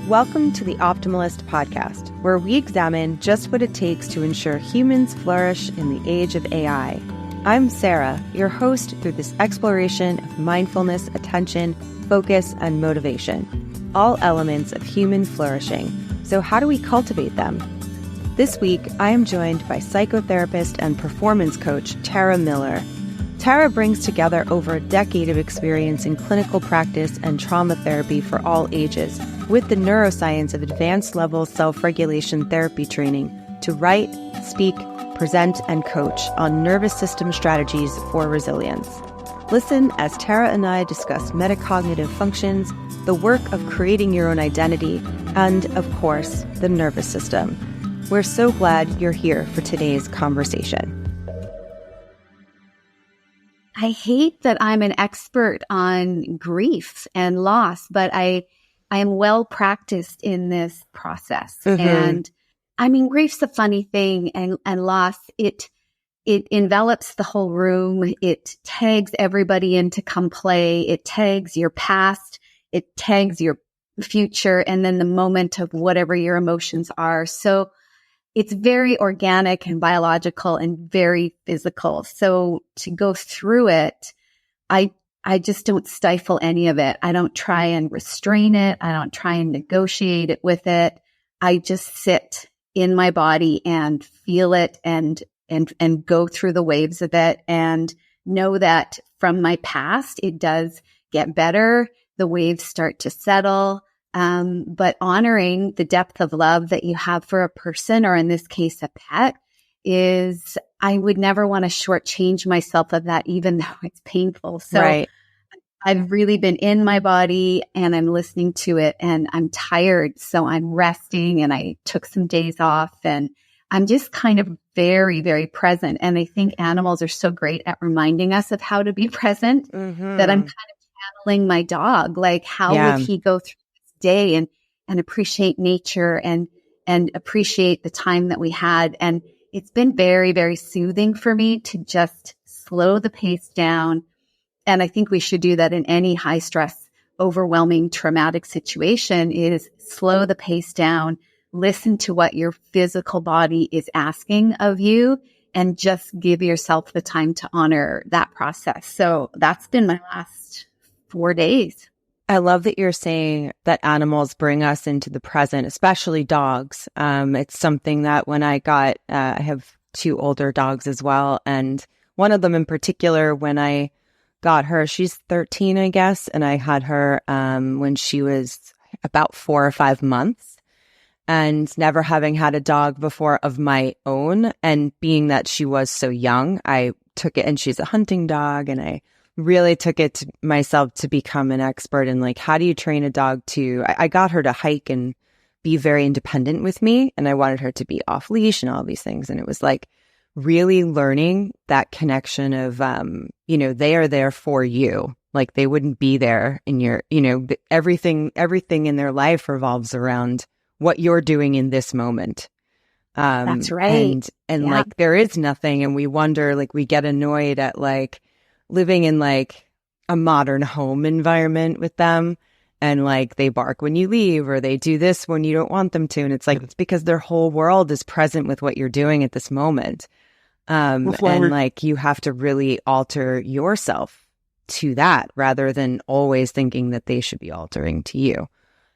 Welcome to the Optimalist podcast, where we examine just what it takes to ensure humans flourish in the age of AI. I'm Sarah, your host through this exploration of mindfulness, attention, focus, and motivation, all elements of human flourishing. So how do we cultivate them? This week, I am joined by psychotherapist and performance coach Tara Miller. Tara brings together over a decade of experience in clinical practice and trauma therapy for all ages, with the neuroscience of advanced level self-regulation therapy training to write, speak, present, and coach on nervous system strategies for resilience. Listen as Tara and I discuss metacognitive functions, the work of creating your own identity, and, of course, the nervous system. We're so glad you're here for today's conversation. I hate that I'm an expert on grief and loss, but I am well practiced in this process. Mm-hmm. And I mean, grief's a funny thing, and loss, it envelops the whole room. It tags everybody in to come play. It tags your past. It tags your future, and then the moment of whatever your emotions are. So it's very organic and biological and very physical. So to go through it, I just don't stifle any of it. I don't try and restrain it. I don't try and negotiate it with it. I just sit in my body and feel it and go through the waves of it and know that from my past, it does get better. The waves start to settle. But honoring the depth of love that you have for a person, or in this case, a pet, is I would never want to shortchange myself of that, even though it's painful. So right. I've really been in my body and I'm listening to it, and I'm tired. So I'm resting, and I took some days off, and I'm just kind of very, very present. And I think animals are so great at reminding us of how to be present, that I'm kind of channeling my dog. Like, how would he go through day and appreciate nature and appreciate the time that we had. And it's been very, very soothing for me to just slow the pace down. And I think we should do that in any high stress, overwhelming, traumatic situation, is slow the pace down, listen to what your physical body is asking of you, and just give yourself the time to honor that process. So that's been my last 4 days. I love that you're saying that animals bring us into the present, especially dogs. It's something that when I have 2 older dogs as well. And one of them in particular, when I got her, she's 13, I guess. And I had her when she was about 4 or 5 months, and never having had a dog before of my own. And being that she was so young, I took it, and she's a hunting dog, and I really took it to myself to become an expert in, like, how do you train a dog to, I got her to hike and be very independent with me, and I wanted her to be off leash and all these things. And it was like really learning that connection of, they are there for you. Like, they wouldn't be there in your, everything in their life revolves around what you're doing in this moment. That's right. And like, there is nothing. And we wonder, like, we get annoyed at like living in like a modern home environment with them, and like they bark when you leave, or they do this when you don't want them to. And it's like, it's because their whole world is present with what you're doing at this moment. And like, you have to really alter yourself to that, rather than always thinking that they should be altering to you.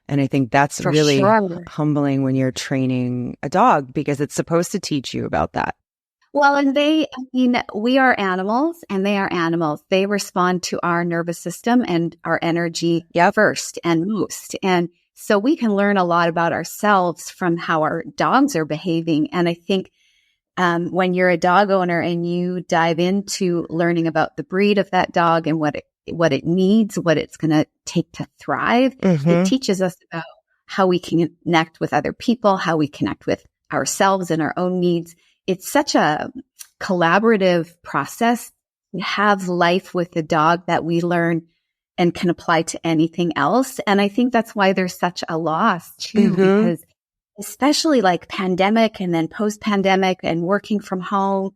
And I think that's really humbling when you're training a dog, because it's supposed to teach you about that. Well, and we are animals, and they are animals. They respond to our nervous system and our energy first and most. And so we can learn a lot about ourselves from how our dogs are behaving. And I think when you're a dog owner and you dive into learning about the breed of that dog and what it needs, what it's going to take to thrive, it teaches us about how we can connect with other people, how we connect with ourselves and our own needs. It's such a collaborative process. We have life with the dog that we learn and can apply to anything else. And I think that's why there's such a loss too, because especially like pandemic and then post-pandemic and working from home,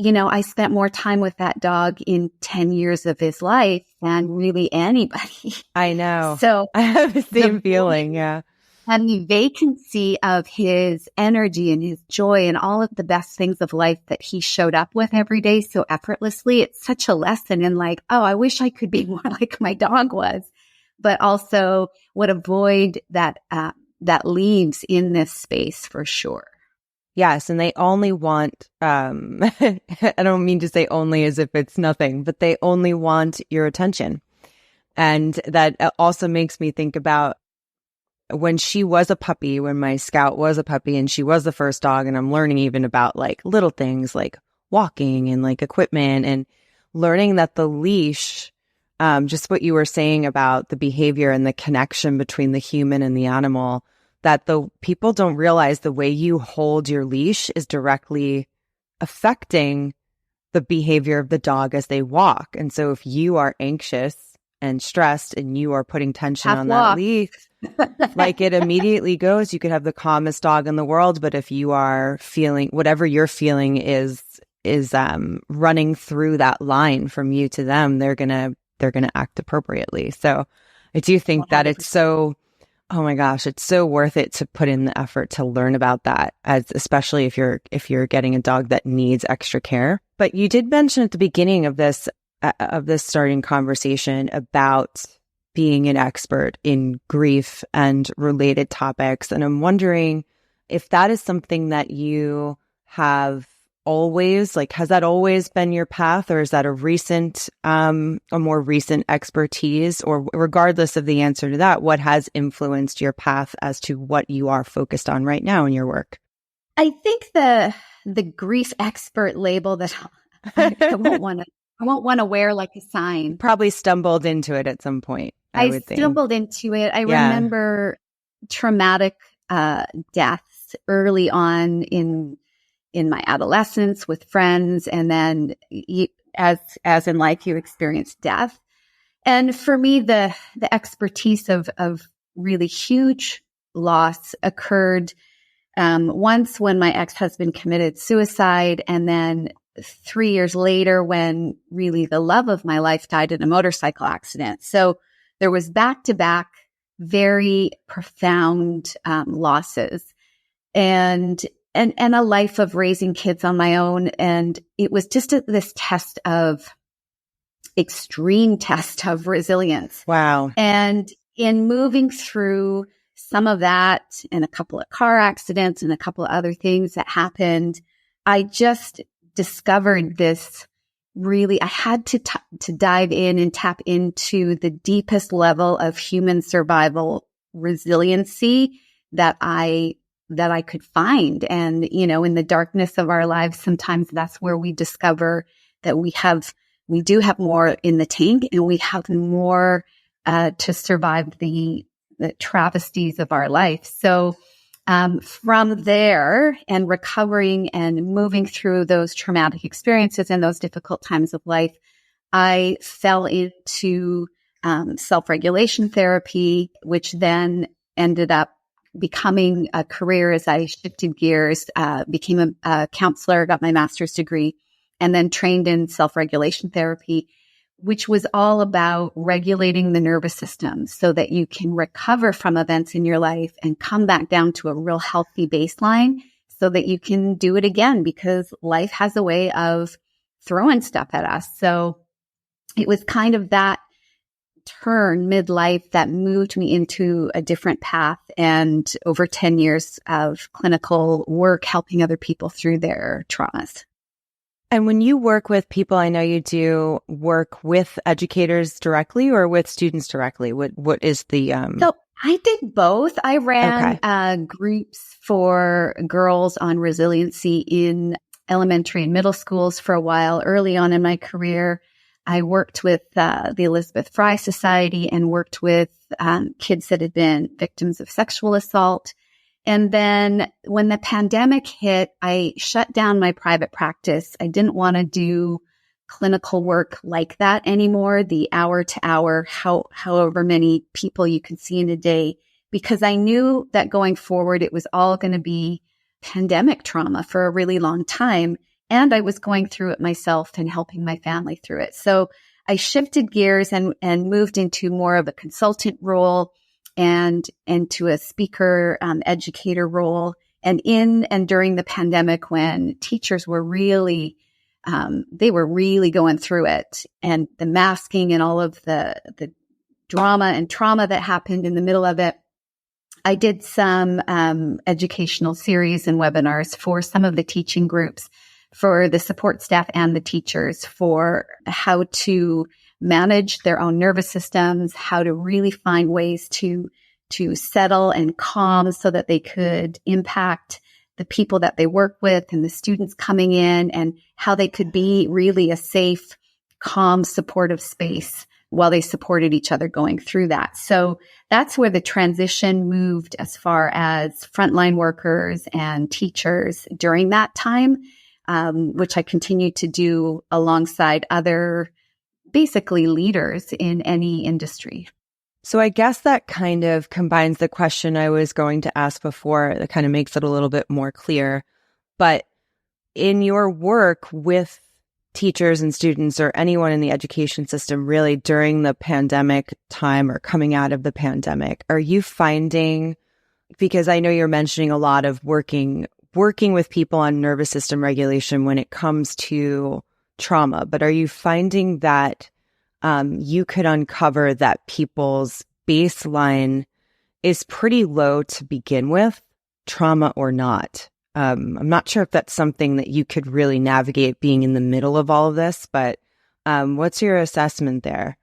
I spent more time with that dog in 10 years of his life than really anybody. I know. So I have the same feeling. Yeah. And the vacancy of his energy and his joy and all of the best things of life that he showed up with every day so effortlessly. It's such a lesson in like, oh, I wish I could be more like my dog was, but also what a void that leaves in this space for sure. Yes. And they only want, I don't mean to say only as if it's nothing, but they only want your attention. And that also makes me think about when she was a puppy, when my Scout was a puppy and she was the first dog, and I'm learning even about like little things like walking and like equipment and learning that the leash, just what you were saying about the behavior and the connection between the human and the animal, that the people don't realize the way you hold your leash is directly affecting the behavior of the dog as they walk. And so if you are anxious and stressed and you are putting tension on that leash, like it immediately goes, you could have the calmest dog in the world, but if you are feeling whatever you're feeling is running through that line from you to them, they're gonna act appropriately. So I do think 100%. That it's so, oh my gosh, it's so worth it to put in the effort to learn about that, especially if you're getting a dog that needs extra care. But you did mention at the beginning of this starting conversation about being an expert in grief and related topics. And I'm wondering if that is something that you have always, like, has that always been your path, or is that a more recent expertise? Or regardless of the answer to that, what has influenced your path as to what you are focused on right now in your work? I think the grief expert label that I won't want to wear like a sign. Probably stumbled into it at some point. I stumbled into it. I remember traumatic deaths early on in my adolescence with friends, and then as in life, you experience death. And for me, the expertise of really huge loss occurred once when my ex-husband committed suicide, and then 3 years later when really the love of my life died in a motorcycle accident. So there was back-to-back very profound losses and a life of raising kids on my own. And it was just this extreme test of resilience. Wow. And in moving through some of that and a couple of car accidents and a couple of other things that happened, I just discovered this really, I had to dive in and tap into the deepest level of human survival resiliency that I could find. And, in the darkness of our lives, sometimes that's where we discover that we do have more in the tank, and we have more to survive the travesties of our life. So from there, and recovering and moving through those traumatic experiences and those difficult times of life, I fell into self-regulation therapy, which then ended up becoming a career as I shifted gears, became a counselor, got my master's degree, and then trained in self-regulation therapy, which was all about regulating the nervous system so that you can recover from events in your life and come back down to a real healthy baseline so that you can do it again, because life has a way of throwing stuff at us. So it was kind of that turn midlife that moved me into a different path, and over 10 years of clinical work helping other people through their traumas. And when you work with people, I know you do work with educators directly or with students directly. What is the So I did both. I ran groups for girls on resiliency in elementary and middle schools for a while. Early on in my career, I worked with the Elizabeth Fry Society and worked with kids that had been victims of sexual assault. And then when the pandemic hit, I shut down my private practice. I didn't want to do clinical work like that anymore, the hour to hour, however many people you could see in a day, because I knew that going forward, it was all going to be pandemic trauma for a really long time. and I was going through it myself and helping my family through it. So I shifted gears and moved into more of a consultant role and into a speaker, educator role. And in and during the pandemic, when teachers were really, they were really going through it, and the masking and all of the drama and trauma that happened in the middle of it, I did some educational series and webinars for some of the teaching groups, for the support staff and the teachers, for how to manage their own nervous systems, how to really find ways to settle and calm so that they could impact the people that they work with and the students coming in, and how they could be really a safe, calm, supportive space while they supported each other going through that. So that's where the transition moved as far as frontline workers and teachers during that time, which I continue to do alongside other basically leaders in any industry. So I guess that kind of combines the question I was going to ask before. That kind of makes it a little bit more clear. But in your work with teachers and students, or anyone in the education system really during the pandemic time or coming out of the pandemic, are you finding, because I know you're mentioning a lot of working with people on nervous system regulation when it comes to trauma, but are you finding that you could uncover that people's baseline is pretty low to begin with, trauma or not? I'm not sure if that's something that you could really navigate being in the middle of all of this, but what's your assessment there?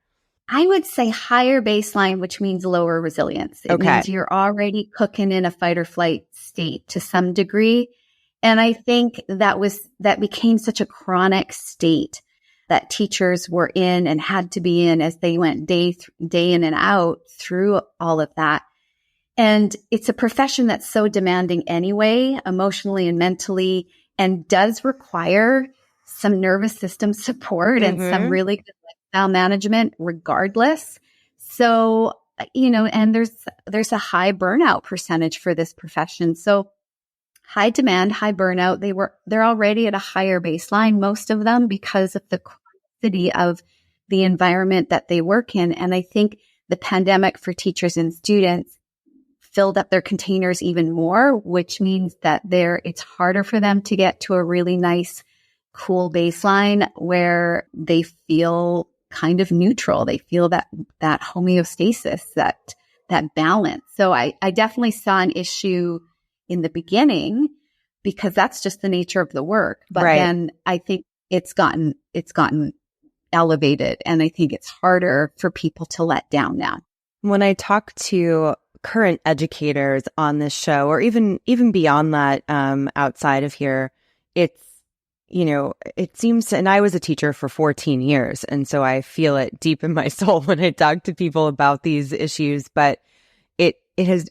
I would say higher baseline, which means lower resilience. It means you're already cooking in a fight or flight state to some degree. And I think that became such a chronic state that teachers were in and had to be in as they went day in and out through all of that. And it's a profession that's so demanding anyway, emotionally and mentally, and does require some nervous system support and some really good lifestyle management regardless. So, and there's a high burnout percentage for this profession. So high demand, high burnout. They're already at a higher baseline, most of them, because of the chronicity of the environment that they work in. And I think the pandemic for teachers and students filled up their containers even more, which means that it's harder for them to get to a really nice, cool baseline where they feel kind of neutral. They feel that homeostasis, that balance. So I definitely saw an issue in the beginning because that's just the nature of the work. But then I think it's gotten elevated, and I think it's harder for people to let down now. When I talk to current educators on this show, or even beyond that, outside of here, it's, it seems, and I was a teacher for 14 years, and so I feel it deep in my soul when I talk to people about these issues, but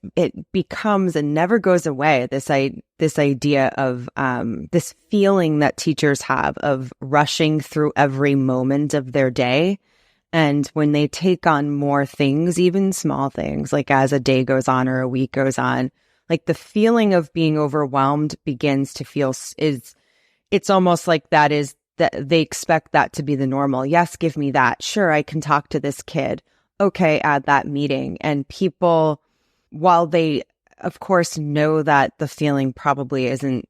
it becomes and never goes away, this idea of this feeling that teachers have of rushing through every moment of their day. And when they take on more things, even small things, like as a day goes on or a week goes on, like the feeling of being overwhelmed begins to feel it's almost like that they expect that to be the normal. Yes, give me that. Sure, I can talk to this kid. Okay, add that meeting. And people, while they of course know that the feeling probably isn't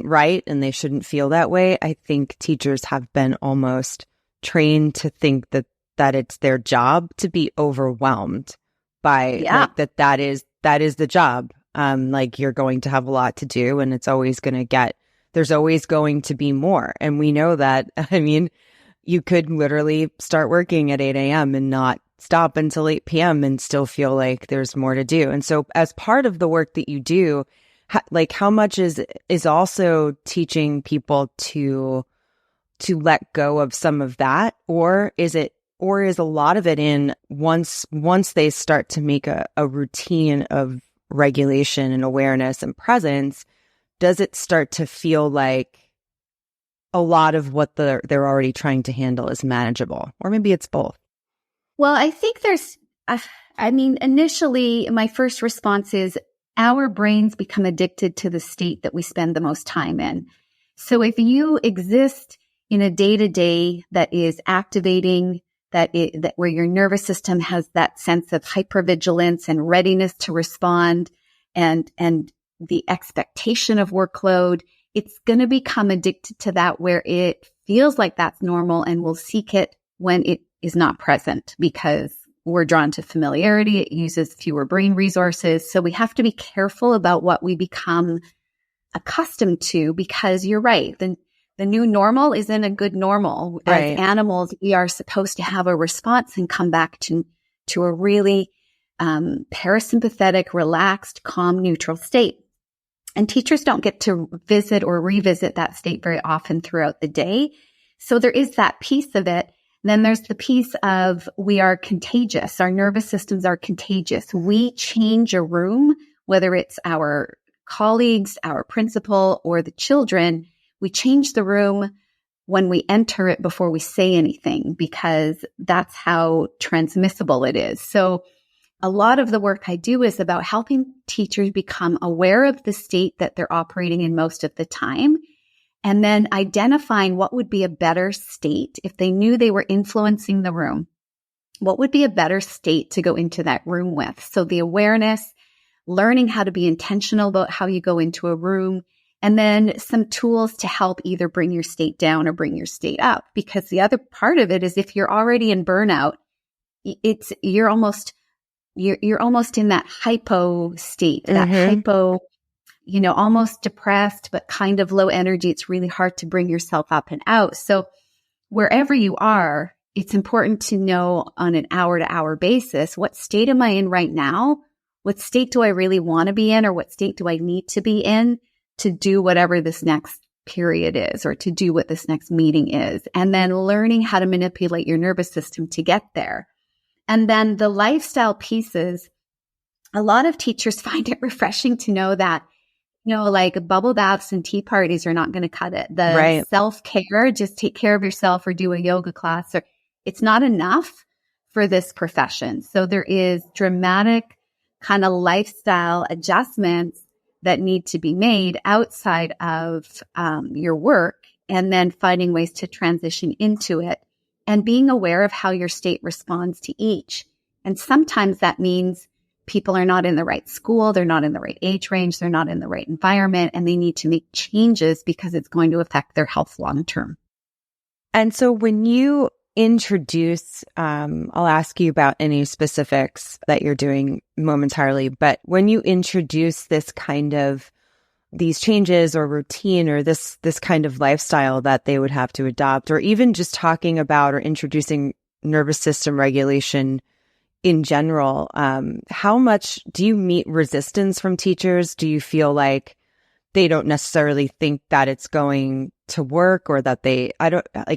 right and they shouldn't feel that way, I think teachers have been almost trained to think that it's their job to be overwhelmed by like that is the job. Like you're going to have a lot to do, and there's always going to be more. And we know that. I mean, you could literally start working at 8 a.m. and not stop until 8 p.m. and still feel like there's more to do. And so as part of the work that you do, how much is also teaching people to let go of some of that, or is a lot of it in once they start to make a routine of regulation and awareness and presence, does it start to feel like a lot of what they're already trying to handle is manageable? Or maybe it's both. Well, I think initially my first response is our brains become addicted to the state that we spend the most time in. So if you exist in a day-to-day that is activating, that where your nervous system has that sense of hypervigilance and readiness to respond and the expectation of workload, it's going to become addicted to that where it feels like that's normal and will seek it when it is not present because we're drawn to familiarity. It uses fewer brain resources. So we have to be careful about what we become accustomed to because you're right. The new normal isn't a good normal. Right. As animals, we are supposed to have a response and come back to a really parasympathetic, relaxed, calm, neutral state. And teachers don't get to visit or revisit that state very often throughout the day. So there is that piece of it. Then there's the piece of we are contagious. Our nervous systems are contagious. We change a room, whether it's our colleagues, our principal, or the children. We change the room when we enter it before we say anything because that's how transmissible it is. So a lot of the work I do is about helping teachers become aware of the state that they're operating in most of the time, and then identifying what would be a better state if they knew they were influencing the room. What would be a better state to go into that room with? So the awareness, learning how to be intentional about how you go into a room, and then some tools to help either bring your state down or bring your state up. Because the other part of it is if you're already in burnout, you're almost in that hypo state, that hypo, almost depressed, but kind of low energy. It's really hard to bring yourself up and out. So wherever you are, it's important to know on an hour-to-hour basis, what state am I in right now? What state do I really want to be in, or what state do I need to be in to do whatever this next period is, or to do what this next meeting is? And then learning how to manipulate your nervous system to get there. And then the lifestyle pieces, a lot of teachers find it refreshing to know that, like bubble baths and tea parties are not going to cut it. The self-care, just take care of yourself or do a yoga class, or it's not enough for this profession. So there is dramatic kind of lifestyle adjustments that need to be made outside of your work, and then finding ways to transition into it and being aware of how your state responds to each. And sometimes that means people are not in the right school, they're not in the right age range, they're not in the right environment, and they need to make changes because it's going to affect their health long term. And so when you introduce, I'll ask you about any specifics that you're doing momentarily, but when you introduce this kind of these changes or routine or this kind of lifestyle that they would have to adopt, or even just talking about or introducing nervous system regulation in general, how much do you meet resistance from teachers? Do you feel like they don't necessarily think that it's going to work, or that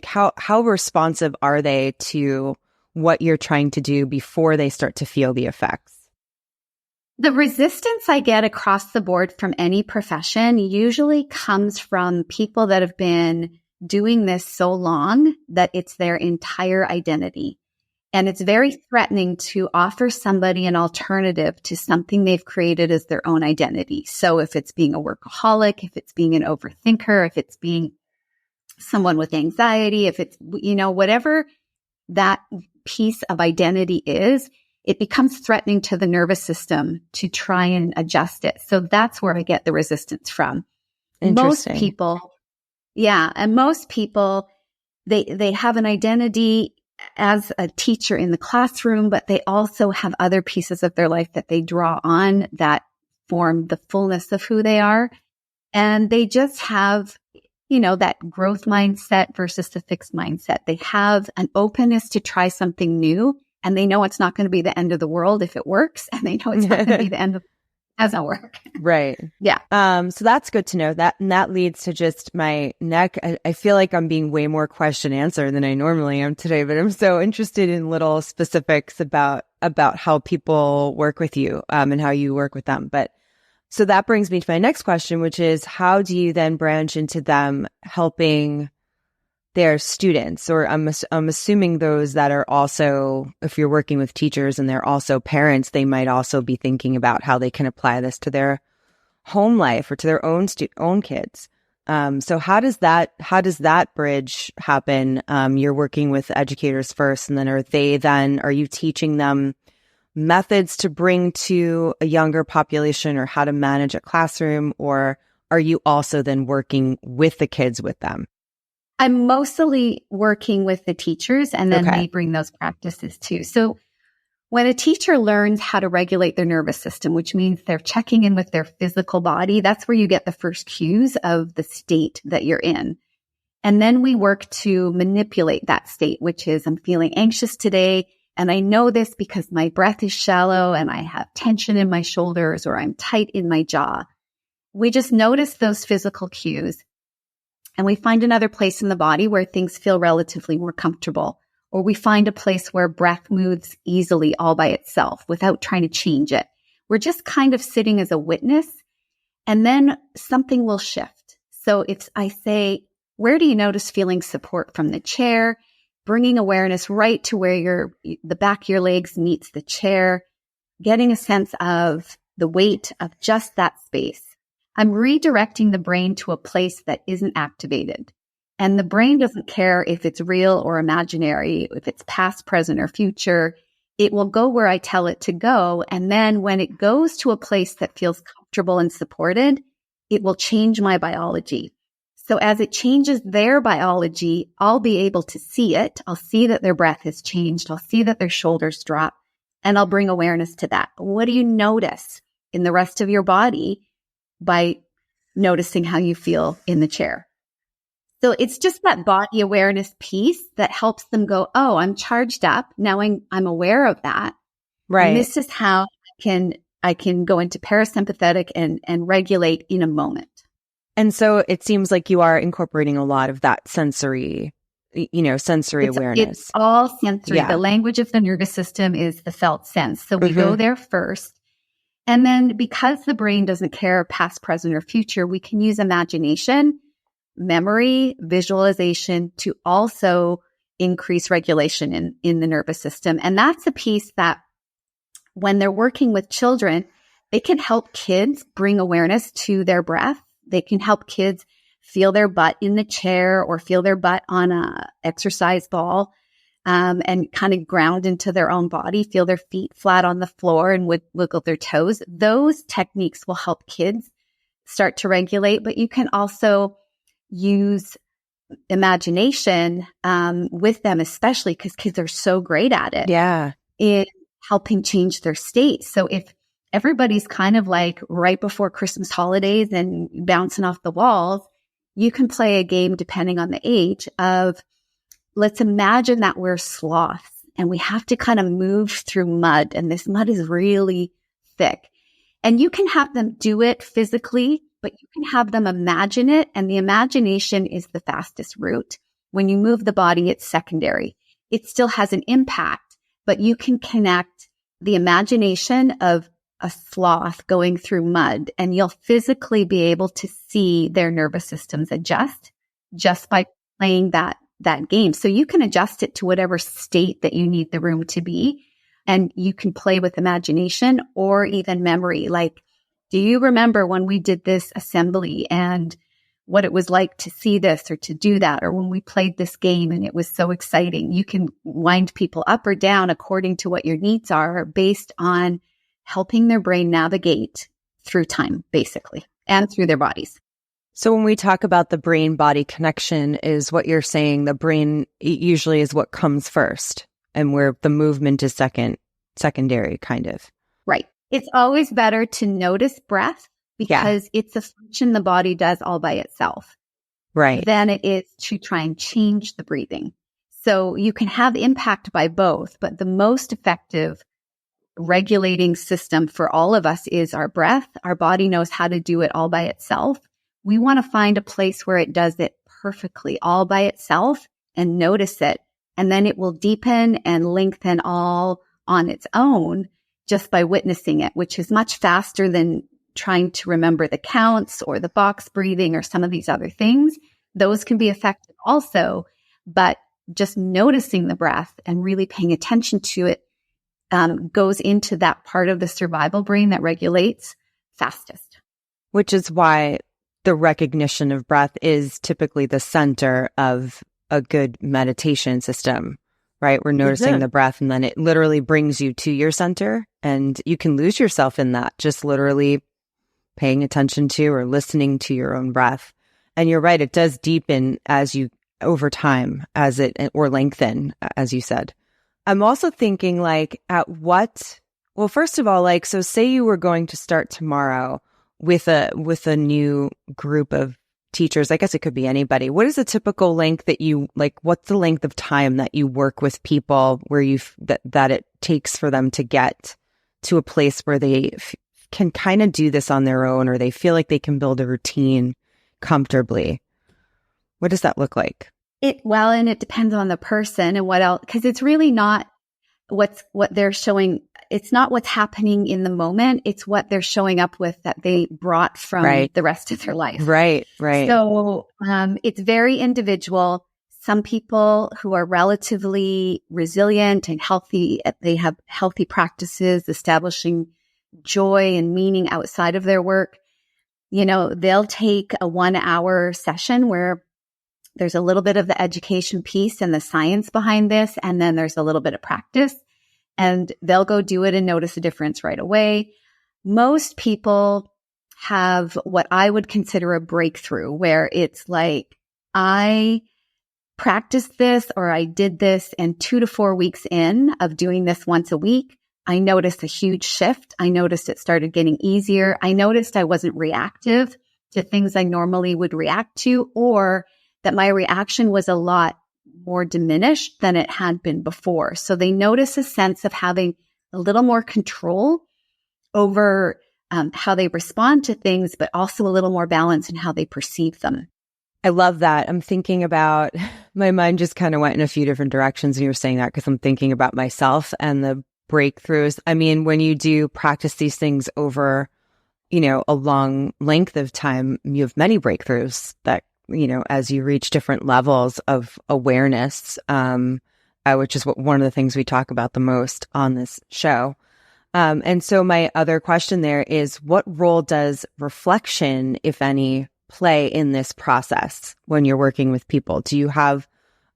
how responsive are they to what you're trying to do before they start to feel the effects? The resistance I get across the board from any profession usually comes from people that have been doing this so long that it's their entire identity. And it's very threatening to offer somebody an alternative to something they've created as their own identity. So if it's being a workaholic, if it's being an overthinker, if it's being someone with anxiety, if it's, whatever that piece of identity is, it becomes threatening to the nervous system to try and adjust it. So that's where I get the resistance from. Most people, they have an identity as a teacher in the classroom, but they also have other pieces of their life that they draw on that form the fullness of who they are. And they just have, that growth mindset versus the fixed mindset. They have an openness to try something new, and they know it's not going to be the end of the world if it works. And they know it's not going to be the end of doesn't work. Right. Yeah. So that's good to know. That leads to just my neck. I feel like I'm being way more question answer than I normally am today, but I'm so interested in little specifics about how people work with you, and how you work with them. But so that brings me to my next question, which is, how do you then branch into them helping their students? Or I'm assuming those that are also, if you're working with teachers and they're also parents, they might also be thinking about how they can apply this to their home life or to their own kids. So how does that bridge happen? You're working with educators first, and then are you teaching them methods to bring to a younger population or how to manage a classroom, or are you also then working with the kids with them? I'm mostly working with the teachers, and then they bring those practices too. So when a teacher learns how to regulate their nervous system, which means they're checking in with their physical body, that's where you get the first cues of the state that you're in. And then we work to manipulate that state, which is, I'm feeling anxious today. And I know this because my breath is shallow and I have tension in my shoulders, or I'm tight in my jaw. We just notice those physical cues, and we find another place in the body where things feel relatively more comfortable, or we find a place where breath moves easily all by itself without trying to change it. We're just kind of sitting as a witness, and then something will shift. So if I say, where do you notice feeling support from the chair? Bringing awareness right to where the back of your legs meets the chair, getting a sense of the weight of just that space. I'm redirecting the brain to a place that isn't activated. And the brain doesn't care if it's real or imaginary, if it's past, present, or future. It will go where I tell it to go. And then when it goes to a place that feels comfortable and supported, it will change my biology. So as it changes their biology, I'll be able to see it. I'll see that their breath has changed. I'll see that their shoulders drop, and I'll bring awareness to that. What do you notice in the rest of your body by noticing how you feel in the chair? So it's just that body awareness piece that helps them go, oh, I'm charged up. Now I'm aware of that. Right. And this is how I can go into parasympathetic and regulate in a moment. And so it seems like you are incorporating a lot of that sensory awareness. It's all sensory. Yeah. The language of the nervous system is the felt sense. So we go there first. And then because the brain doesn't care past, present, or future, we can use imagination, memory, visualization to also increase regulation in the nervous system. And that's a piece that when they're working with children, they can help kids bring awareness to their breath. They can help kids feel their butt in the chair or feel their butt on a exercise ball, and kind of ground into their own body, feel their feet flat on the floor and wiggle their toes. Those techniques will help kids start to regulate, but you can also use imagination with them, especially because kids are so great at it. Yeah. In helping change their state. So if everybody's kind of like right before Christmas holidays and bouncing off the walls, you can play a game depending on the age of, let's imagine that we're sloths and we have to kind of move through mud, and this mud is really thick. And you can have them do it physically, but you can have them imagine it, and the imagination is the fastest route. When you move the body, it's secondary. It still has an impact, but you can connect the imagination of a sloth going through mud, and you'll physically be able to see their nervous systems adjust just by playing that game. So you can adjust it to whatever state that you need the room to be, and you can play with imagination or even memory. Like, do you remember when we did this assembly and what it was like to see this or to do that, or when we played this game and it was so exciting? You can wind people up or down according to what your needs are, based on helping their brain navigate through time, basically, and through their bodies. So when we talk about the brain-body connection, is what you're saying the brain usually is what comes first, and where the movement is secondary, kind of. Right. It's always better to notice breath because it's a function the body does all by itself. Right. Than it is to try and change the breathing. So you can have impact by both, but the most effective regulating system for all of us is our breath. Our body knows how to do it all by itself. We want to find a place where it does it perfectly all by itself and notice it. And then it will deepen and lengthen all on its own just by witnessing it, which is much faster than trying to remember the counts or the box breathing or some of these other things. Those can be effective also, but just noticing the breath and really paying attention to it goes into that part of the survival brain that regulates fastest. Which is why the recognition of breath is typically the center of a good meditation system, right? We're noticing the breath, and then it literally brings you to your center, and you can lose yourself in that, just literally paying attention to or listening to your own breath. And you're right, it does deepen as you over time, as it, or lengthen, as you said. I'm also thinking like well, first of all, like, so say you were going to start tomorrow with a new group of teachers. I guess it could be anybody. What is the typical length that you like? What's the length of time that you work with people where that it takes for them to get to a place where they can kind of do this on their own, or they feel like they can build a routine comfortably? What does that look like? And it depends on the person and what else, because it's really not what they're showing. It's not what's happening in the moment. It's what they're showing up with that they brought from the rest of their life. Right. So it's very individual. Some people who are relatively resilient and healthy, they have healthy practices, establishing joy and meaning outside of their work. They'll take a 1-hour session where there's a little bit of the education piece and the science behind this, and then there's a little bit of practice. And they'll go do it and notice a difference right away. Most people have what I would consider a breakthrough, where it's like, I practiced this or I did this, and 2 to 4 weeks in of doing this once a week, I noticed a huge shift. I noticed it started getting easier. I noticed I wasn't reactive to things I normally would react to, or that my reaction was a lot more diminished than it had been before. So they notice a sense of having a little more control over how they respond to things, but also a little more balance in how they perceive them. I love that. I'm thinking about, my mind just kind of went in a few different directions when you were saying that, because I'm thinking about myself and the breakthroughs. I mean, when you do practice these things over, a long length of time, you have many breakthroughs that, as you reach different levels of awareness, which is one of the things we talk about the most on this show. And so my other question there is, what role does reflection, if any, play in this process when you're working with people? Do you have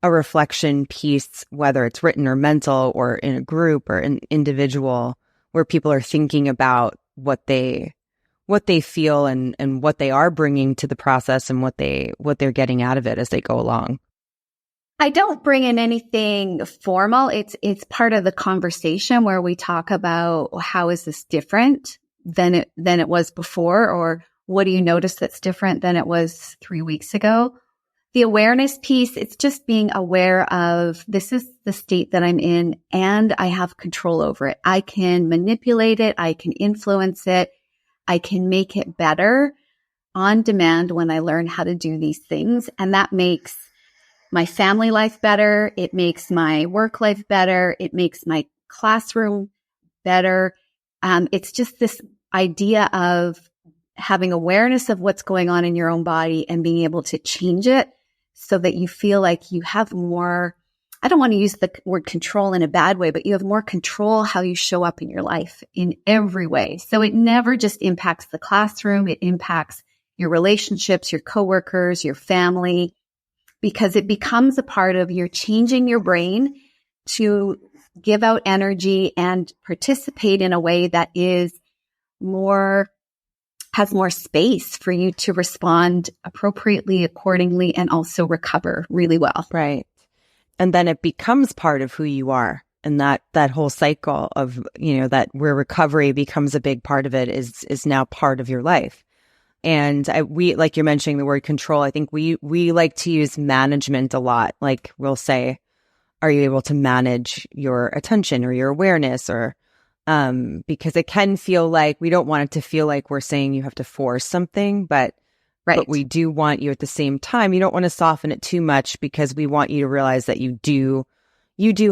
a reflection piece, whether it's written or mental or in a group or an individual, where people are thinking about what they feel and what they are bringing to the process and what they're getting out of it as they go along? I don't bring in anything formal. It's part of the conversation where we talk about, how is this different than it was before, or what do you notice that's different than it was 3 weeks ago? The awareness piece, it's just being aware of, this is the state that I'm in and I have control over it. I can manipulate it. I can influence it. I can make it better on demand when I learn how to do these things. And that makes my family life better. It makes my work life better. It makes my classroom better. It's just this idea of having awareness of what's going on in your own body and being able to change it so that you feel like you have more, I don't want to use the word control in a bad way, but you have more control how you show up in your life in every way. So it never just impacts the classroom. It impacts your relationships, your coworkers, your family, because it becomes a part of, you're changing your brain to give out energy and participate in a way that is has more space for you to respond appropriately, accordingly, and also recover really well. Right. And then it becomes part of who you are. And that whole cycle of, that where recovery becomes a big part of it is now part of your life. And we, like you're mentioning the word control, I think we like to use management a lot. Like we'll say, are you able to manage your attention or your awareness, or because it can feel like, we don't want it to feel like we're saying you have to force something, but we do want you at the same time. You don't want to soften it too much, because we want you to realize that you do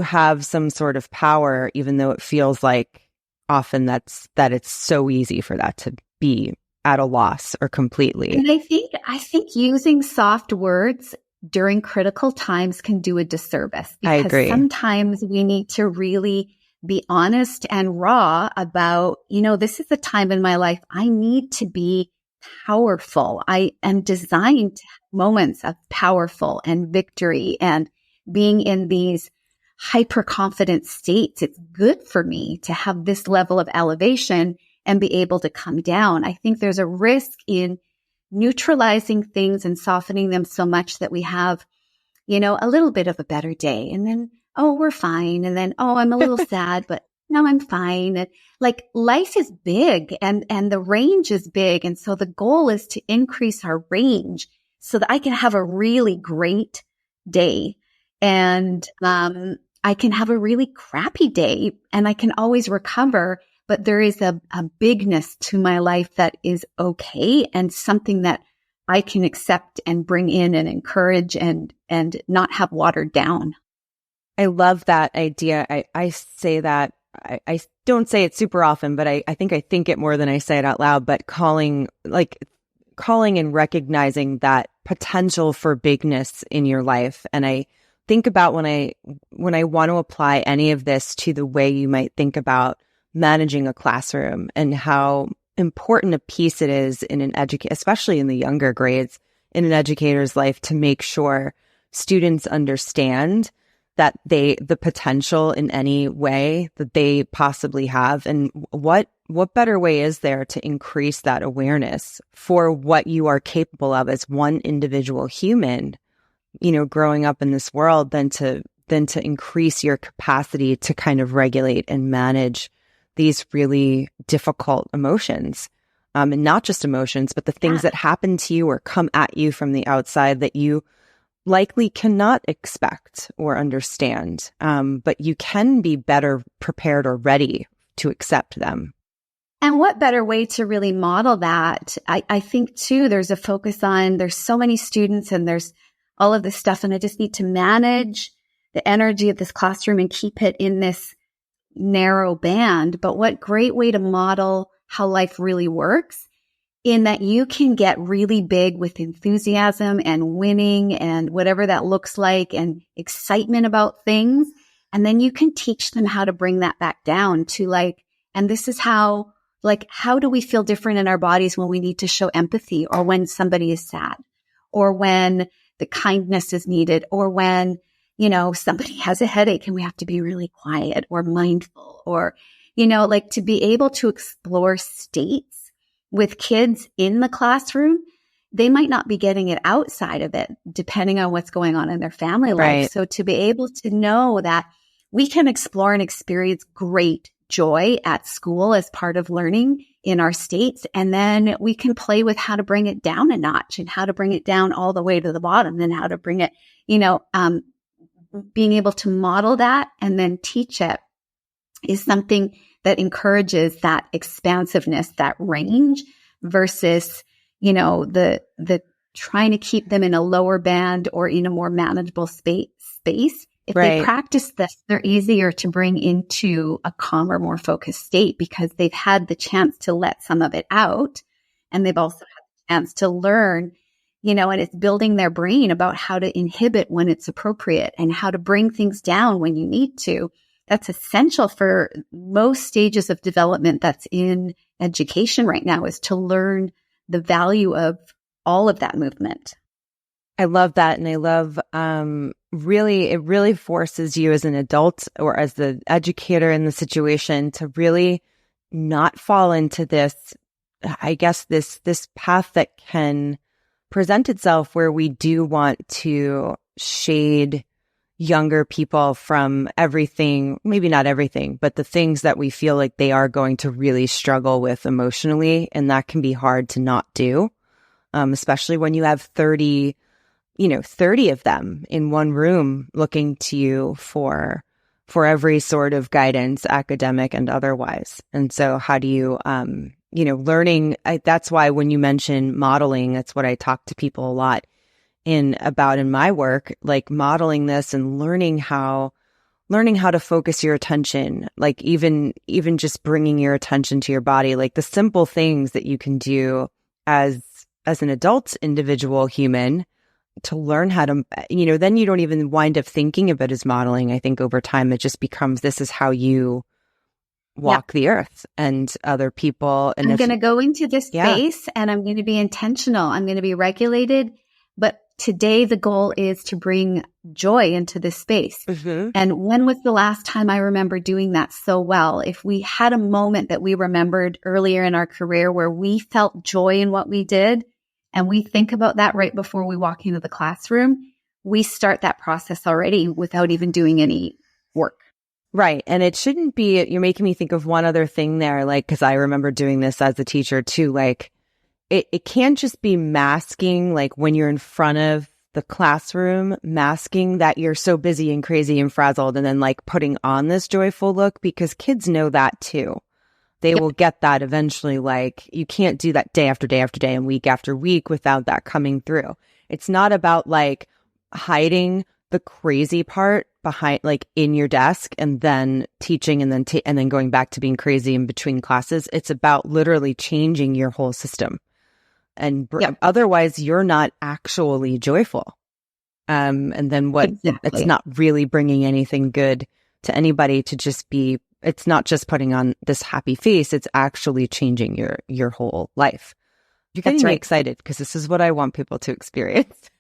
have some sort of power, even though it feels like often that it's so easy for that to be at a loss or completely. And I think using soft words during critical times can do a disservice, because I agree. Sometimes we need to really be honest and raw about, this is the time in my life I need to be powerful. I am designed to have moments of powerful and victory and being in these hyper confident states. It's good for me to have this level of elevation and be able to come down. I think there's a risk in neutralizing things and softening them so much that we have, a little bit of a better day. And then, oh, we're fine. And then, oh, I'm a little sad, but no, I'm fine. And like life is big and the range is big. And so the goal is to increase our range so that I can have a really great day. And I can have a really crappy day and I can always recover. But there is a bigness to my life that is okay and something that I can accept and bring in and encourage and not have watered down. I love that idea. I say that, I don't say it super often, but I think it more than I say it out loud, but calling and recognizing that potential for bigness in your life. And I think about when I want to apply any of this to the way you might think about managing a classroom and how important a piece it is in an especially in the younger grades, in an educator's life, to make sure students understand that the potential in any way that they possibly have. And what better way is there to increase that awareness for what you are capable of as one individual human, growing up in this world, than to increase your capacity to kind of regulate and manage these really difficult emotions, and not just emotions, but the things that happen to you or come at you from the outside that you likely cannot expect or understand, but you can be better prepared or ready to accept them. And what better way to really model that? I think too, there's a focus on, there's so many students and there's all of this stuff, and I just need to manage the energy of this classroom and keep it in this narrow band. But what great way to model how life really works, in that you can get really big with enthusiasm and winning and whatever that looks like and excitement about things. And then you can teach them how to bring that back down to and this is how do we feel different in our bodies when we need to show empathy, or when somebody is sad, or when the kindness is needed, or when somebody has a headache and we have to be really quiet or mindful, or, to be able to explore states with kids in the classroom. They might not be getting it outside of it, depending on what's going on in their family life. Right. So to be able to know that we can explore and experience great joy at school as part of learning in our states. And then we can play with how to bring it down a notch and how to bring it down all the way to the bottom, and how to bring it, being able to model that and then teach it is something that encourages that expansiveness, that range, versus, the trying to keep them in a lower band or in a more manageable space. If they practice this, they're easier to bring into a calmer, more focused state, because they've had the chance to let some of it out. And they've also had the chance to learn, and it's building their brain about how to inhibit when it's appropriate and how to bring things down when you need to. That's essential for most stages of development that's in education right now, is to learn the value of all of that movement. I love that. And I love, it really forces you as an adult or as the educator in the situation to really not fall into this, I guess, this path that can present itself where we do want to shade younger people from everything, maybe not everything, but the things that we feel like they are going to really struggle with emotionally. And that can be hard to not do, especially when you have 30 of them in one room looking to you for every sort of guidance, academic and otherwise. And so how do you, learning, that's why when you mention modeling, that's what I talk to people a lot about in my work, like modeling this and learning how to focus your attention, like even just bringing your attention to your body, like the simple things that you can do as an adult individual human to learn how to, then you don't even wind up thinking of it as modeling. I think over time it just becomes, this is how you walk the earth and other people. And I'm going to go into this space and I'm going to be intentional. I'm going to be regulated. But today the goal is to bring joy into this space. Mm-hmm. And when was the last time I remember doing that so well? If we had a moment that we remembered earlier in our career where we felt joy in what we did, and we think about that right before we walk into the classroom, we start that process already without even doing any work. Right. And it shouldn't be, you're making me think of one other thing there, like, because I remember doing this as a teacher too, like, it can't just be masking, like when you're in front of the classroom, masking that you're so busy and crazy and frazzled, and then like putting on this joyful look, because kids know that too. They will get that eventually. Like, you can't do that day after day after day and week after week without that coming through. It's not about like hiding the crazy part behind, like in your desk, and then teaching, and then going back to being crazy in between classes. It's about literally changing your whole system. And otherwise, you're not actually joyful. And then what? Exactly. It's not really bringing anything good to anybody to just be. It's not just putting on this happy face. It's actually changing your whole life. You're getting me excited because this is what I want people to experience.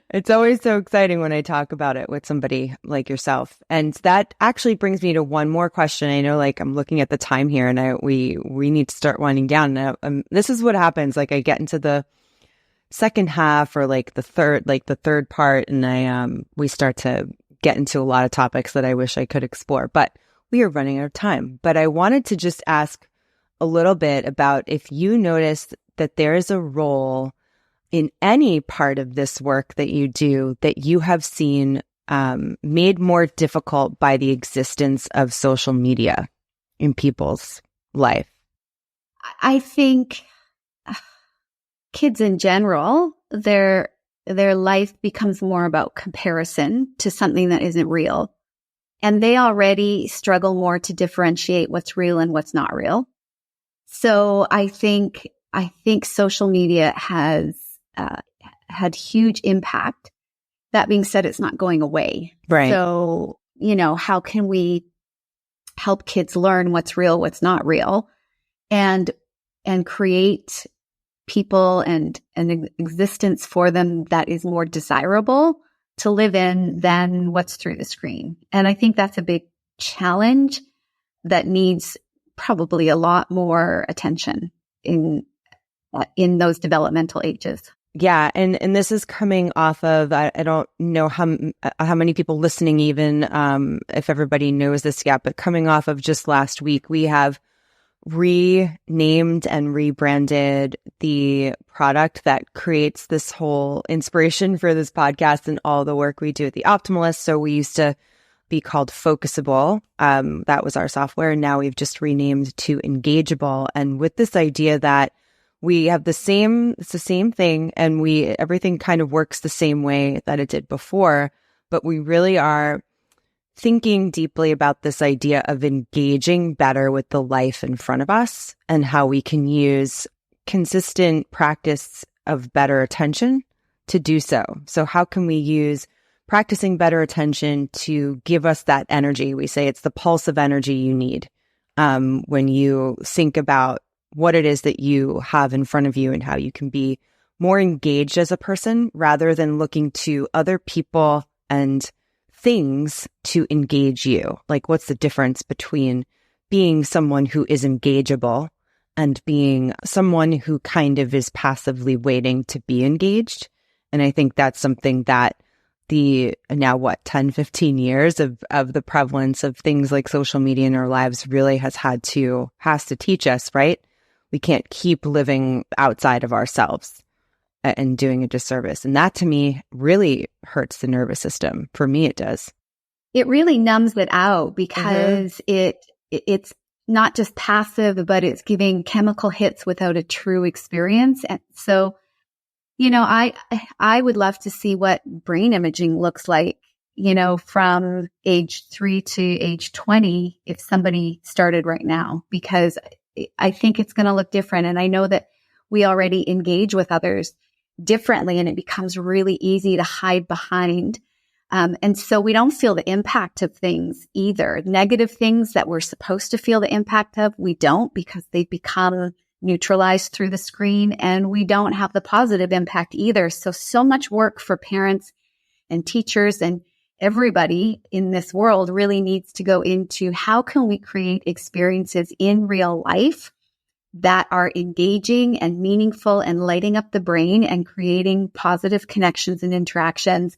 It's always so exciting when I talk about it with somebody like yourself. And that actually brings me to one more question. I know, like, I'm looking at the time here, and we need to start winding down. Now, this is what happens. Like, I get into the second half, or like the third part, and we start to get into a lot of topics that I wish I could explore, but we are running out of time. But I wanted to just ask a little bit about if you noticed that there is a role in any part of this work that you do that you have seen made more difficult by the existence of social media in people's life. I think kids in general, their life becomes more about comparison to something that isn't real. And they already struggle more to differentiate what's real and what's not real. So I think social media has had huge impact. That being said, it's not going away. Right. So, how can we help kids learn what's real, what's not real, and create people and an existence for them that is more desirable to live in than what's through the screen. And I think that's a big challenge that needs probably a lot more attention in those developmental ages. Yeah. And this is coming off of, I don't know how many people listening, even if everybody knows this yet, but coming off of just last week, we have renamed and rebranded the product that creates this whole inspiration for this podcast and all the work we do at the Optimalist. So we used to be called Focusable. That was our software. And now we've just renamed to Engageable. And with this idea that we have it's the same thing, and everything kind of works the same way that it did before, but we really are thinking deeply about this idea of engaging better with the life in front of us, and how we can use consistent practice of better attention to do so. So how can we use practicing better attention to give us that energy? We say it's the pulse of energy you need when you think about what it is that you have in front of you, and how you can be more engaged as a person rather than looking to other people and things to engage you. Like, what's the difference between being someone who is engageable and being someone who kind of is passively waiting to be engaged? And I think that's something that the now 10, 15 years of the prevalence of things like social media in our lives really has to teach us, right? We can't keep living outside of ourselves and doing a disservice. And that, to me, really hurts the nervous system. For me, it does. It really numbs it out because it's not just passive, but it's giving chemical hits without a true experience. And so, I would love to see what brain imaging looks like, from age 3 to age 20, if somebody started right now, because I think it's going to look different. And I know that we already engage with others differently, and it becomes really easy to hide behind And so we don't feel the impact of things either. Negative things that we're supposed to feel the impact of, we don't, because they've become neutralized through the screen, and we don't have the positive impact either. So much work for parents and teachers and everybody in this world really needs to go into how can we create experiences in real life that are engaging and meaningful and lighting up the brain and creating positive connections and interactions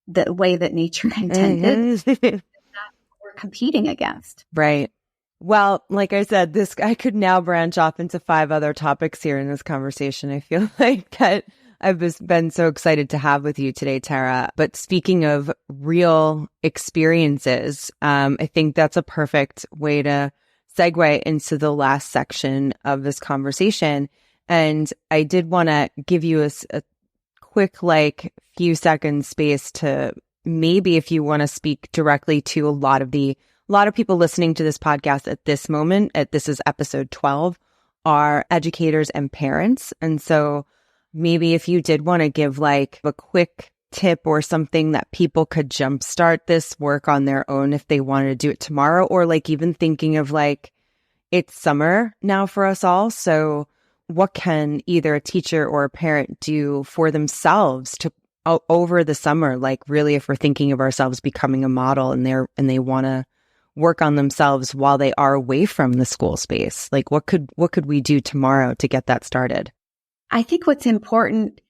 the way that nature intended. That we're competing against. Right. Well, like I said, I could now branch off into 5 other topics here in this conversation. I feel like that I've been so excited to have with you today, Tara. But speaking of real experiences, I think that's a perfect way to segue into the last section of this conversation. And I did want to give you a quick, few seconds space to maybe, if you want to speak directly to a lot of people listening to this podcast at this moment, this is episode 12, are educators and parents. And so maybe if you did want to give a quick tip or something that people could jumpstart this work on their own if they wanted to do it tomorrow, or even thinking of it's summer now for us all. So what can either a teacher or a parent do for themselves to over the summer? Really, if we're thinking of ourselves becoming a model and they want to work on themselves while they are away from the school space, what could we do tomorrow to get that started? I think what's important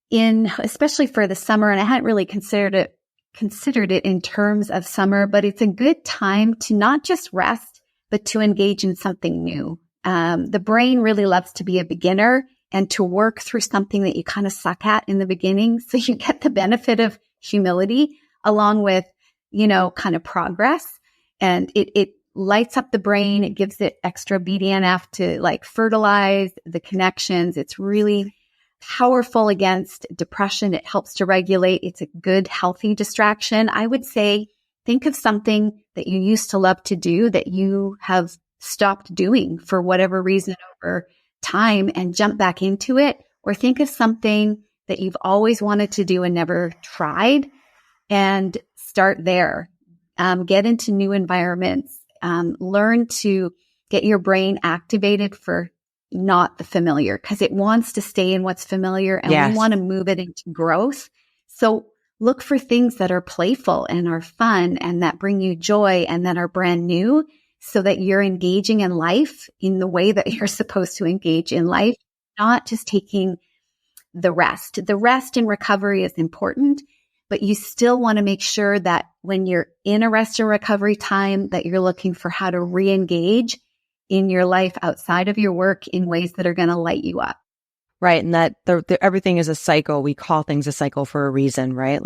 especially for the summer, and I hadn't really considered it in terms of summer, but it's a good time to not just rest, but to engage in something new. The brain really loves to be a beginner and to work through something that you kind of suck at in the beginning. So you get the benefit of humility along with, kind of progress. And it lights up the brain. It gives it extra BDNF to fertilize the connections. It's really powerful against depression. It helps to regulate. It's a good, healthy distraction. I would say, think of something that you used to love to do that you have stopped doing for whatever reason over time and jump back into it. Or think of something that you've always wanted to do and never tried and start there. Get into new environments. Learn to get your brain activated for not the familiar, because it wants to stay in what's familiar, and Yes. we want to move it into growth. So look for things that are playful and are fun and that bring you joy and that are brand new, so that you're engaging in life in the way that you're supposed to engage in life, not just taking the rest. The rest in recovery is important, but you still want to make sure that when you're in a rest and recovery time, that you're looking for how to re-engage in your life outside of your work in ways that are going to light you up. Right. And that everything is a cycle. We call things a cycle for a reason, right?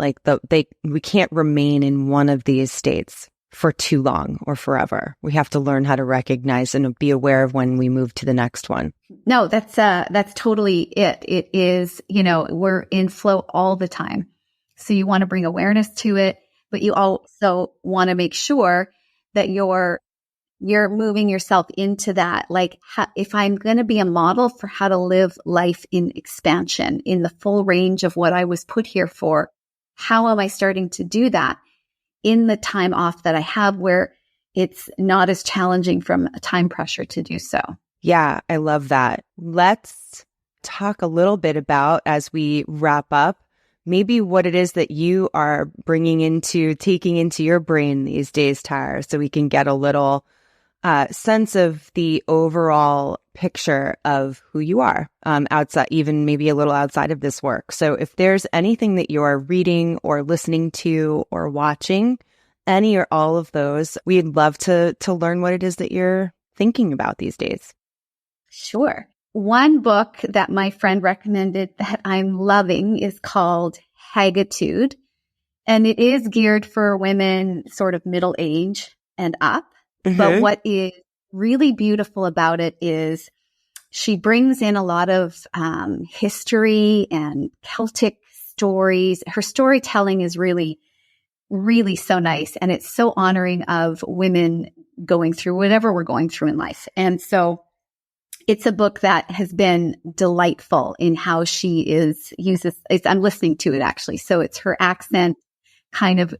We can't remain in one of these states for too long or forever. We have to learn how to recognize and be aware of when we move to the next one. No, that's totally it. It is, we're in flow all the time. So you want to bring awareness to it, but you also want to make sure that you're moving yourself into that. If I'm going to be a model for how to live life in expansion, in the full range of what I was put here for, how am I starting to do that in the time off that I have, where it's not as challenging from a time pressure to do so? Yeah, I love that. Let's talk a little bit about, as we wrap up, maybe what it is that you are taking into your brain these days, Tara, so we can get a little sense of the overall picture of who you are, outside, even maybe a little outside of this work. So if there's anything that you are reading or listening to or watching, any or all of those, we'd love to learn what it is that you're thinking about these days. Sure. One book that my friend recommended that I'm loving is called Haggitude, and it is geared for women sort of middle age and up. Mm-hmm. But what is really beautiful about it is she brings in a lot of history and Celtic stories. Her storytelling is really, really so nice. And it's so honoring of women going through whatever we're going through in life. And so it's a book that has been delightful in how she uses, I'm listening to it actually. So it's her accent kind of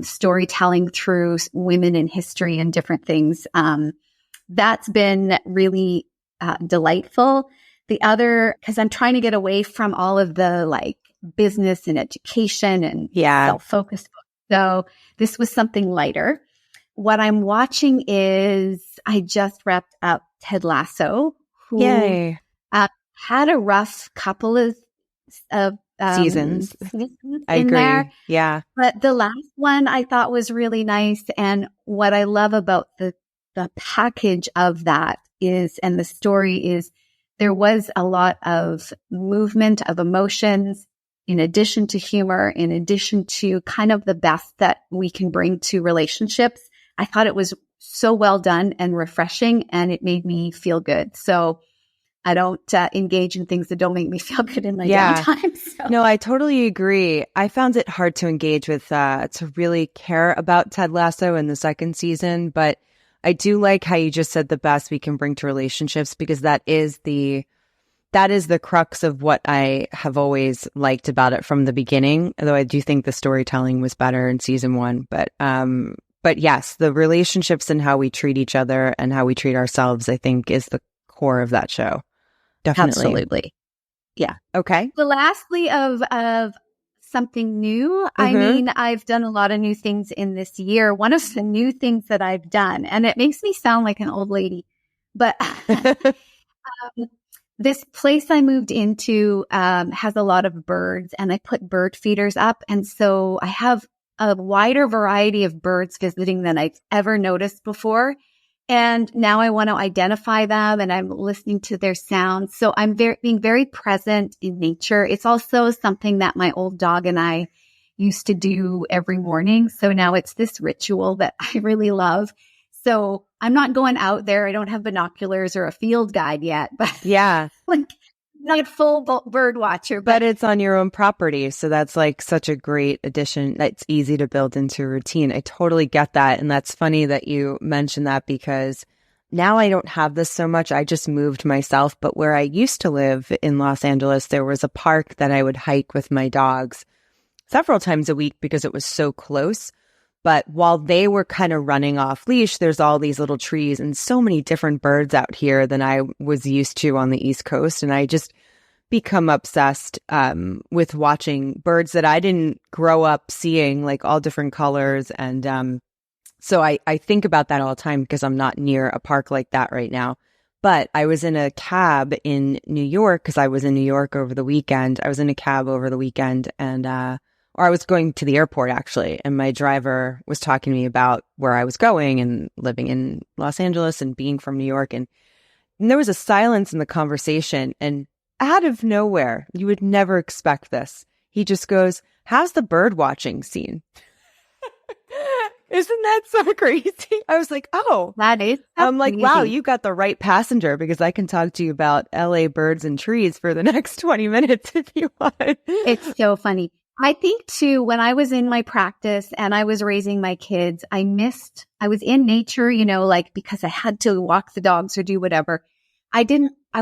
storytelling through women in history and different things. That's been really delightful. The other, because I'm trying to get away from all of the like business and education and self-focused books. So this was something lighter. What I'm watching is I just wrapped up Ted Lasso, who had a rough couple of seasons I agree. There. Yeah. But the last one I thought was really nice. And what I love about the package of that is, and the story is, there was a lot of movement of emotions in addition to humor, in addition to kind of the best that we can bring to relationships. I thought it was so well done and refreshing, and it made me feel good. So I don't engage in things that don't make me feel good in my downtime. So. No, I totally agree. I found it hard to engage with, to really care about Ted Lasso in the second season, but I do like how you just said the best we can bring to relationships, because that is the crux of what I have always liked about it from the beginning. Although I do think the storytelling was better in season 1, but yes, the relationships and how we treat each other and how we treat ourselves, I think, is the core of that show. Definitely. Absolutely. Yeah. Okay. The lastly of something new. I mean, I've done a lot of new things in this year. One of the new things that I've done, and it makes me sound like an old lady, but this place I moved into has a lot of birds, and I put bird feeders up. And so I have a wider variety of birds visiting than I've ever noticed before. And now I want to identify them, and I'm listening to their sounds. So I'm being very present in nature. It's also something that my old dog and I used to do every morning. So now it's this ritual that I really love. So I'm not going out there. I don't have binoculars or a field guide yet, but like not full bird watcher. But it's on your own property. So that's like such a great addition. It's easy to build into a routine. I totally get that. And that's funny that you mentioned that, because now I don't have this so much. I just moved myself. But where I used to live in Los Angeles, there was a park that I would hike with my dogs several times a week because it was so close. But while they were kind of running off leash, there's all these little trees and so many different birds out here than I was used to on the East Coast. And I just become obsessed with watching birds that I didn't grow up seeing, like all different colors. And so I think about that all the time because I'm not near a park like that right now. But I was in a cab in New York because I was in New York over the weekend. I was in a cab over the weekend, and or I was going to the airport actually, and my driver was talking to me about where I was going and living in Los Angeles and being from New York. And there was a silence in the conversation, and out of nowhere, you would never expect this, he just goes, "How's the bird watching scene?" Isn't that so crazy? I was like, oh, that is. I'm like, wow, you got the right passenger, because I can talk to you about LA birds and trees for the next 20 minutes if you want. It's so funny. I think too, when I was in my practice and I was raising my kids, I was in nature, you know, like because I had to walk the dogs or do whatever. I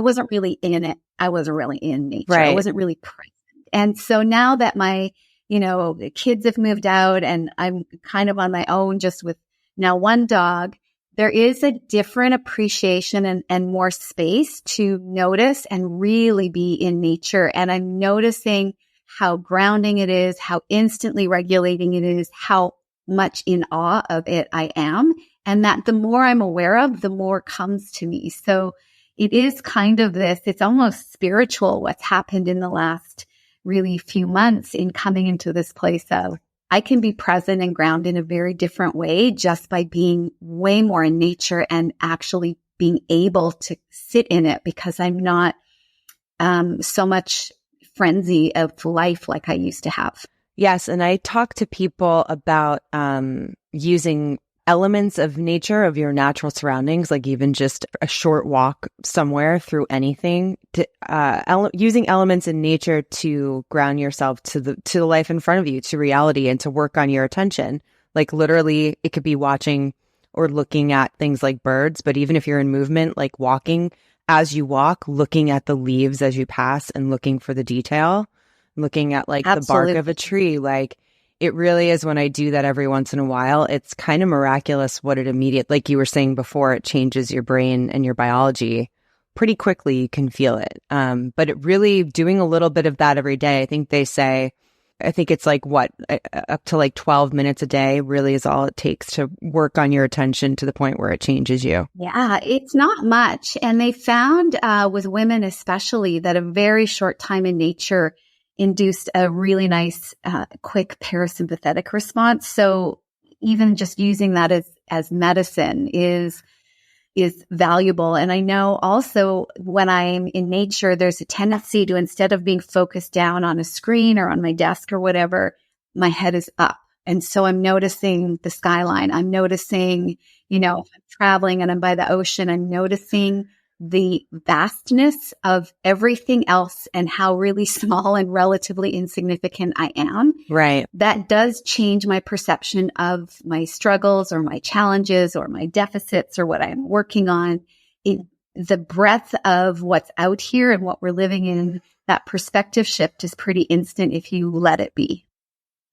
wasn't really in it. I wasn't really in nature. Right. I wasn't really present. And so now that my, the kids have moved out and I'm kind of on my own just with now one dog, there is a different appreciation and more space to notice and really be in nature. And I'm noticing how grounding it is, how instantly regulating it is, how much in awe of it I am. And that the more I'm aware of, the more comes to me. So it is kind of this, it's almost spiritual what's happened in the last really few months in coming into this place of I can be present and grounded in a very different way just by being way more in nature and actually being able to sit in it, because I'm not so much frenzy of life like I used to have. Yes. And I talk to people about using elements of nature, of your natural surroundings, like even just a short walk somewhere through anything, to using elements in nature to ground yourself to the life in front of you, to reality, and to work on your attention. Like literally, it could be watching or looking at things like birds, but even if you're in movement, like walking, as you walk, looking at the leaves as you pass and looking for the detail, looking at like Absolutely. the bark of a tree, like it really is when I do that every once in a while, it's kind of miraculous what like you were saying before, it changes your brain and your biology pretty quickly. You can feel it. But it really doing a little bit of that every day, I think it's like up to like 12 minutes a day really is all it takes to work on your attention to the point where it changes you. Yeah, it's not much. And they found with women especially that a very short time in nature induced a really nice, quick parasympathetic response. So even just using that as medicine is valuable. And I know also when I'm in nature, there's a tendency to, instead of being focused down on a screen or on my desk or whatever, my head is up. And so I'm noticing the skyline. I'm noticing, if I'm traveling and I'm by the ocean, I'm noticing the vastness of everything else and how really small and relatively insignificant I am. Right. That does change my perception of my struggles or my challenges or my deficits or what I'm working on. The breadth of what's out here and what we're living in, that perspective shift is pretty instant if you let it be.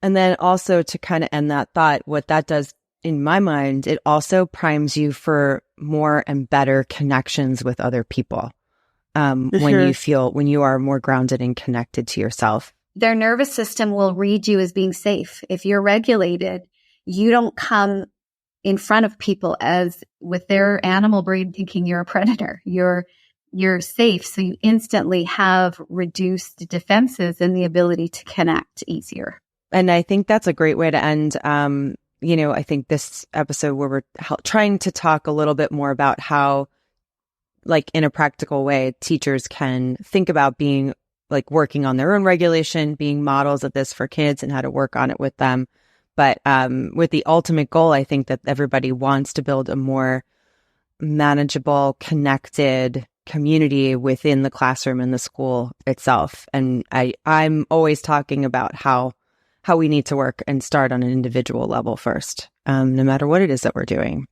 And then also to kind of end that thought, what that does in my mind, it also primes you for more and better connections with other people. When you are more grounded and connected to yourself. Their nervous system will read you as being safe. If you're regulated, you don't come in front of people as with their animal brain thinking you're a predator. You're safe. So you instantly have reduced defenses and the ability to connect easier. And I think that's a great way to end. I think this episode where we're trying to talk a little bit more about how, like in a practical way, teachers can think about being like working on their own regulation, being models of this for kids and how to work on it with them. But with the ultimate goal, I think that everybody wants to build a more manageable, connected community within the classroom and the school itself. And I'm always talking about how we need to work and start on an individual level first, no matter what it is that we're doing.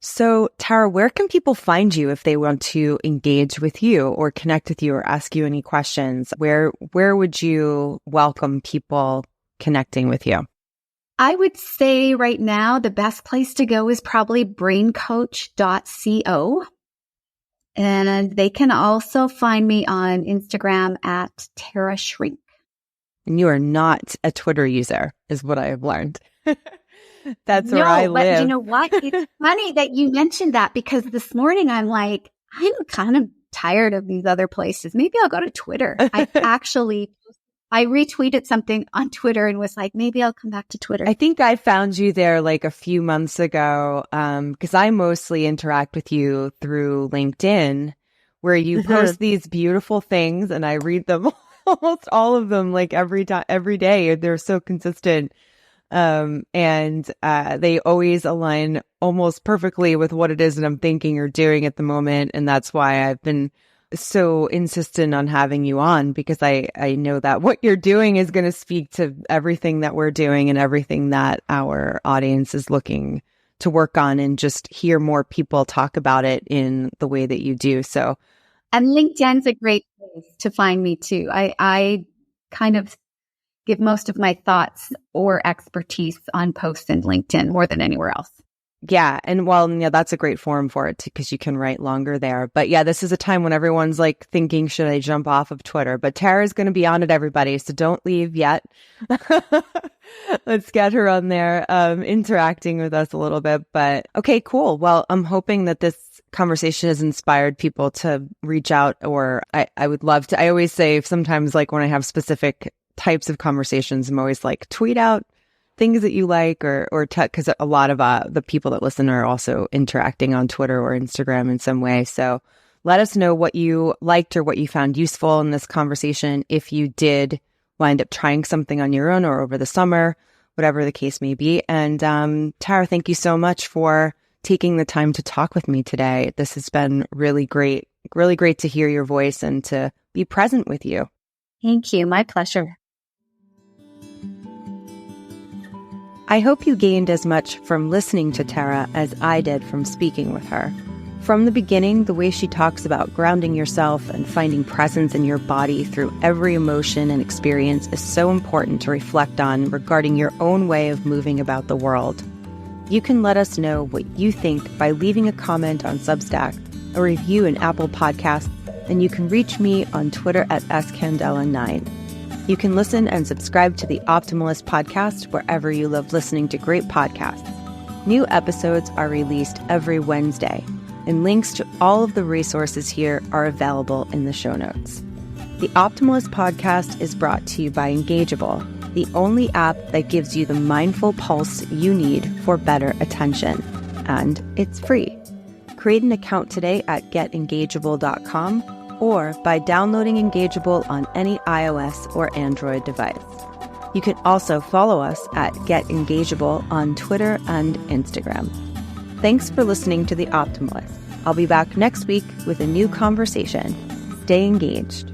So, Tara, where can people find you if they want to engage with you or connect with you or ask you any questions? Where would you welcome people connecting with you? I would say right now the best place to go is probably braincoach.co. And they can also find me on Instagram at Tara Shrink. And you are not a Twitter user, is what I have learned. That's where I live. But you know what? It's funny that you mentioned that because this morning I'm like, I'm kind of tired of these other places. Maybe I'll go to Twitter. I retweeted something on Twitter and was like, maybe I'll come back to Twitter. I think I found you there like a few months ago because I mostly interact with you through LinkedIn, where you post these beautiful things and I read them, almost all of them, like every day. They're so consistent. And they always align almost perfectly with what it is that I'm thinking or doing at the moment. And that's why I've been so insistent on having you on, because I know that what you're doing is going to speak to everything that we're doing and everything that our audience is looking to work on, and just hear more people talk about it in the way that you do. So, and LinkedIn's a great place to find me too. I kind of give most of my thoughts or expertise on posts in LinkedIn more than anywhere else. Yeah. And that's a great forum for it because you can write longer there. But yeah, this is a time when everyone's like thinking, should I jump off of Twitter? But Tara's going to be on it, everybody. So don't leave yet. Let's get her on there, interacting with us a little bit. But okay, cool. Well, I'm hoping that this conversation has inspired people to reach out, or I would love to. I always say sometimes, like when I have specific types of conversations, I'm always like, tweet out things that you like, or because a lot of the people that listen are also interacting on Twitter or Instagram in some way. So let us know what you liked or what you found useful in this conversation. If you did wind up trying something on your own or over the summer, whatever the case may be. And Tara, thank you so much for taking the time to talk with me today. This has been really great to hear your voice and to be present with you. Thank you. My pleasure. I hope you gained as much from listening to Tara as I did from speaking with her. From the beginning, the way she talks about grounding yourself and finding presence in your body through every emotion and experience is so important to reflect on regarding your own way of moving about the world. You can let us know what you think by leaving a comment on Substack, a review in Apple Podcasts, and you can reach me on Twitter at scandela9. You can listen and subscribe to the Optimalist podcast wherever you love listening to great podcasts. New episodes are released every Wednesday, and links to all of the resources here are available in the show notes. The Optimalist podcast is brought to you by Engageable, the only app that gives you the mindful pulse you need for better attention. And it's free. Create an account today at getengageable.com or by downloading Engageable on any iOS or Android device. You can also follow us at Get Engageable on Twitter and Instagram. Thanks for listening to The Optimalist. I'll be back next week with a new conversation. Stay engaged.